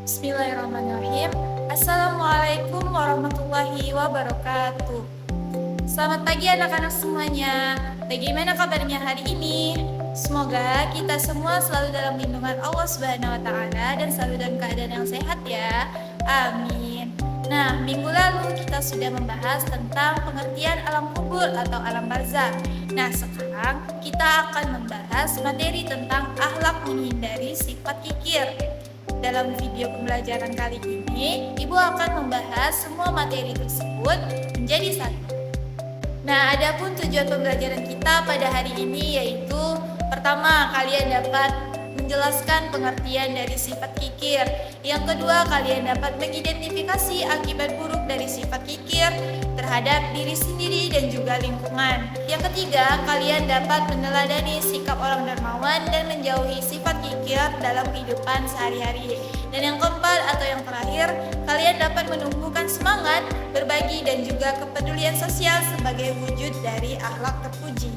Bismillahirrahmanirrahim. Assalamualaikum warahmatullahi wabarakatuh. Selamat pagi anak-anak semuanya. Bagaimana kabarnya hari ini? Semoga kita semua selalu dalam lindungan Allah Subhanahu wa taala dan selalu dalam keadaan yang sehat ya. Amin. Nah, minggu lalu kita sudah membahas tentang pengertian alam kubur atau alam barzakh. Nah, sekarang kita akan membahas materi tentang akhlak menghindari sifat kikir. Dalam video pembelajaran kali ini, Ibu akan membahas semua materi tersebut menjadi satu. Nah, adapun tujuan pembelajaran kita pada hari ini yaitu pertama, kalian dapat menjelaskan pengertian dari sifat kikir. Yang kedua, kalian dapat mengidentifikasi akibat buruk dari sifat kikir terhadap diri sendiri dan juga lingkungan. Yang ketiga, kalian dapat meneladani sikap orang dermawan dan menjauhi sifat kikir dalam kehidupan sehari-hari. Dan yang keempat atau yang terakhir, kalian dapat menumbuhkan semangat, berbagi dan juga kepedulian sosial sebagai wujud dari akhlak terpuji.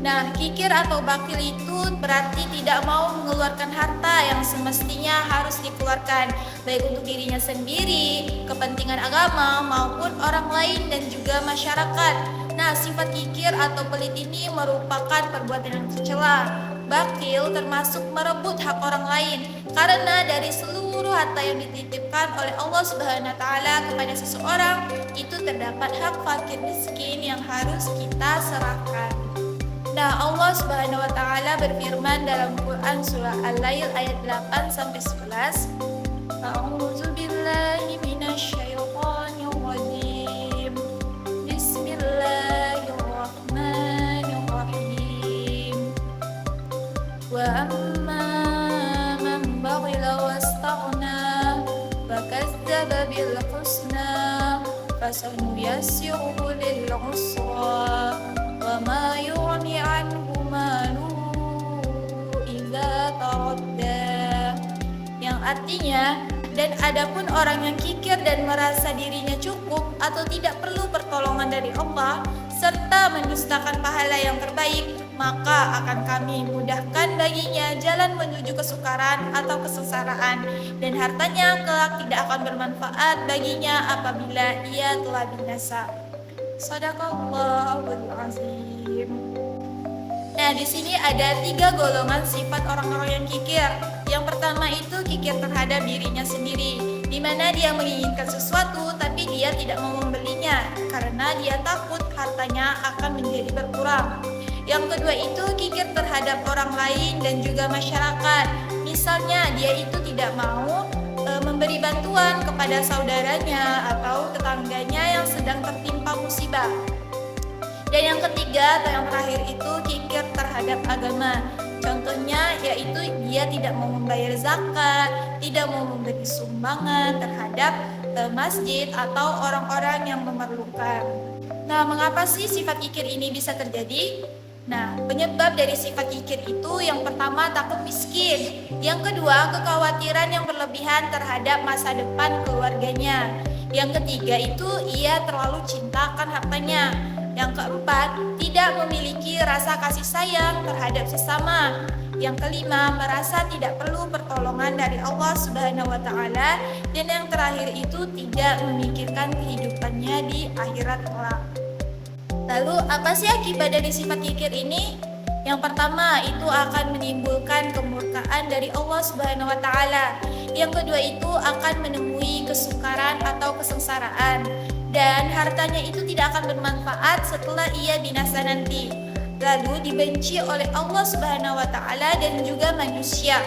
Nah, kikir atau bakil itu berarti tidak mau mengeluarkan harta yang semestinya harus dikeluarkan, baik untuk dirinya sendiri, kepentingan agama, maupun orang lain dan juga masyarakat. Nah, sifat kikir atau pelit ini merupakan perbuatan yang tercela. Bakil termasuk merebut hak orang lain, karena dari seluruh harta yang dititipkan oleh Allah Subhanahu wa taala kepada seseorang, itu terdapat hak fakir miskin yang harus kita serahkan. Nah, Allah Subhanahu wa taala berfirman dalam Quran surah Al-Lail ayat 8 sampai 11. A'udzu billahi minasyaitonir rajim. Bismillahirrahmanirrahim. Wa amma man baghila wastaghna fakazzaba bil husna fasanuyassiruhu lil usra. وَمَا يُغْنِي عَنْهُ مَالُهُ إِذَا تَرَدَّى. Yang artinya, dan adapun orang yang kikir dan merasa dirinya cukup atau tidak perlu pertolongan dari Allah serta mendustakan pahala yang terbaik, maka akan kami mudahkan baginya jalan menuju kesukaran atau kesengsaraan, dan hartanya kelak tidak akan bermanfaat baginya apabila ia telah binasa. Shadaqallahul azim. Nah, di sini ada 3 golongan sifat orang-orang yang kikir. Yang pertama itu kikir terhadap dirinya sendiri, di mana dia menginginkan sesuatu tapi dia tidak mau membelinya karena dia takut hartanya akan menjadi berkurang. Yang kedua itu kikir terhadap orang lain dan juga masyarakat. Misalnya dia itu tidak mau memberi bantuan kepada saudaranya atau tetangganya yang sedang tertimpa musibah. Dan yang ketiga atau yang terakhir itu kikir terhadap agama. Contohnya yaitu dia tidak mau membayar zakat, tidak mau memberi sumbangan terhadap masjid atau orang-orang yang memerlukan. Nah, mengapa sih sifat kikir ini bisa terjadi? Nah, penyebab dari sifat kikir itu yang pertama takut miskin, yang kedua kekhawatiran yang berlebihan terhadap masa depan keluarganya, yang ketiga itu ia terlalu cinta akan hartanya, yang keempat tidak memiliki rasa kasih sayang terhadap sesama, yang kelima merasa tidak perlu pertolongan dari Allah Subhanahu wa taala, dan yang terakhir itu tidak memikirkan kehidupannya di akhirat kelak. Lalu apa sih akibat dari sifat kikir ini? Yang pertama itu akan menimbulkan kemurkaan dari Allah Subhanahu wa taala. Yang kedua itu akan menemui kesukaran atau kesengsaraan, dan hartanya itu tidak akan bermanfaat setelah ia binasa nanti. Lalu dibenci oleh Allah Subhanahu wa taala dan juga manusia,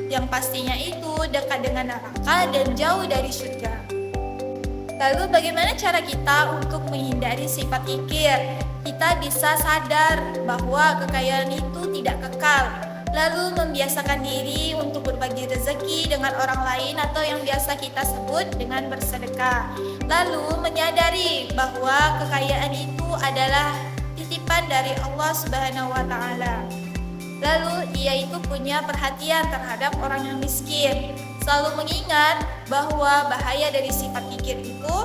yang pastinya itu dekat dengan neraka dan jauh dari surga. Lalu bagaimana cara kita untuk menghindari sifat kikir? Kita bisa sadar bahwa kekayaan itu tidak kekal. Lalu membiasakan diri untuk berbagi rezeki dengan orang lain atau yang biasa kita sebut dengan bersedekah. Lalu menyadari bahwa kekayaan itu adalah titipan dari Allah Subhanahu wa taala. Lalu ia itu punya perhatian terhadap orang yang miskin. Selalu mengingat bahwa bahaya dari sifat kikir itu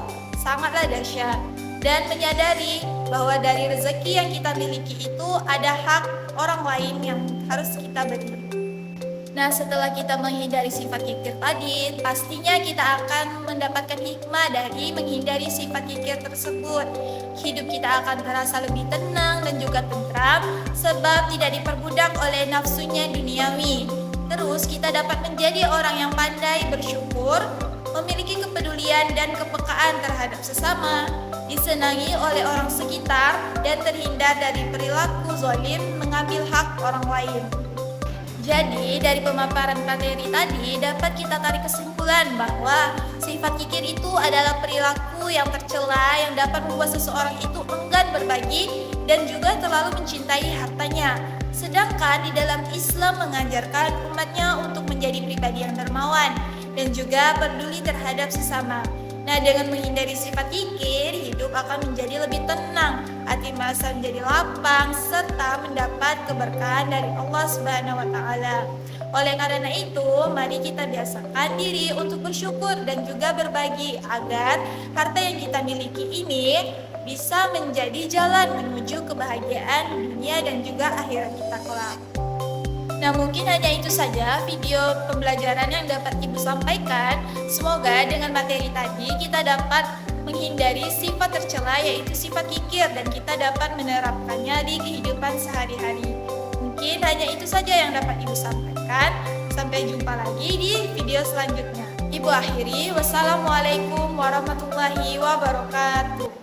sangatlah dahsyat, dan menyadari bahwa dari rezeki yang kita miliki itu ada hak orang lain yang harus kita beri. Nah, setelah kita menghindari sifat kikir tadi, pastinya kita akan mendapatkan hikmah dari menghindari sifat kikir tersebut. Hidup kita akan terasa lebih tenang dan juga tentram, sebab tidak diperbudak oleh nafsunya duniawi. Terus, kita dapat menjadi orang yang pandai bersyukur, memiliki kepedulian dan kepekaan terhadap sesama, disenangi oleh orang sekitar, dan terhindar dari perilaku zalim mengambil hak orang lain. Jadi, dari pemaparan materi tadi dapat kita tarik kesimpulan bahwa sifat kikir itu adalah perilaku yang tercela yang dapat membuat seseorang itu enggan berbagi dan juga terlalu mencintai hartanya. Sedangkan di dalam Islam mengajarkan umatnya untuk menjadi pribadi yang dermawan dan juga peduli terhadap sesama. Nah, dengan menghindari sifat kikir, hidup akan menjadi lebih tenang, hati merasa menjadi lapang, serta mendapat keberkahan dari Allah Subhanahu wa Ta'ala. Oleh karena itu, mari kita biasakan diri untuk bersyukur dan juga berbagi agar harta yang kita miliki ini bisa menjadi jalan menuju kebahagiaan dunia dan juga akhirat kita kelak. Nah, mungkin hanya itu saja video pembelajaran yang dapat Ibu sampaikan. Semoga dengan materi tadi kita dapat menghindari sifat tercela yaitu sifat kikir dan kita dapat menerapkannya di kehidupan sehari-hari. Mungkin hanya itu saja yang dapat Ibu sampaikan. Sampai jumpa lagi di video selanjutnya. Ibu akhiri, wassalamualaikum warahmatullahi wabarakatuh.